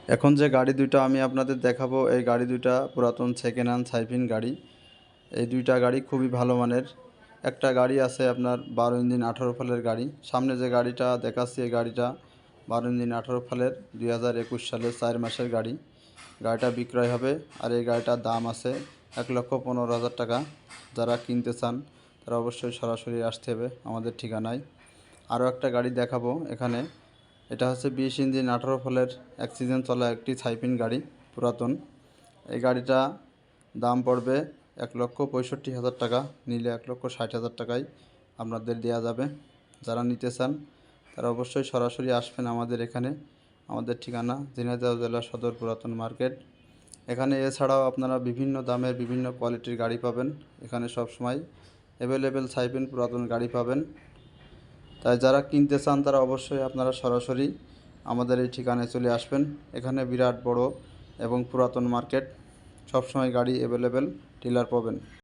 এখন যে গাড়ি দুইটা আমি আপনাদের দেখাবো, এই গাড়ি দুইটা পুরাতন সেকেন্ড হ্যান্ড সাইফিন গাড়ি। এই দুইটা গাড়ি খুবই ভালো মানের। একটা গাড়ি আছে আপনার 12 ইঞ্জিন 18 ফালের গাড়ি। সামনে যে গাড়িটা দেখাচ্ছি এই গাড়িটা 12 ইঞ্জিন 18 ফালের 2021 সালের 4 মাসের গাড়ি। গাড়িটা বিক্রয় হবে আর এই গাড়িটার দাম আছে 1,15,000 টাকা। যারা কিনতে চান তারা অবশ্যই সরাসরি আসতে হবে আমাদের ঠিকানায়। আরও একটা গাড়ি দেখাবো এখানে। এটা হচ্ছে 20 ইঞ্জিন 18 ফলের অ্যাক্সিডেন্ট চলা একটি সাইফিন গাড়ি, পুরাতন। এই গাড়িটা দাম পড়বে 1,65,000 টাকা, নিলে 1,60,000 টাকায় আপনাদের দেওয়া যাবে। যারা নিতে চান তারা অবশ্যই সরাসরি আসবেন আমাদের এখানে। আমাদের ঠিকানা ঝিনাইদহ জেলা সদর পুরাতন মার্কেট। এখানে এছাড়াও আপনারা বিভিন্ন দামের বিভিন্ন কোয়ালিটির গাড়ি পাবেন। এখানে সবসময় অ্যাভেলেবেল সাইফিন পুরাতন গাড়ি পাবেন। তাই যারা কিনতে চান তারা অবশ্যই আপনারা সরাসরি আমাদের এই ঠিকানায় চলে আসবেন। এখানে বিরাট বড় এবং পুরাতন মার্কেট, সবসময় গাড়ি অ্যাভেলেবেল ডিলার পাবেন।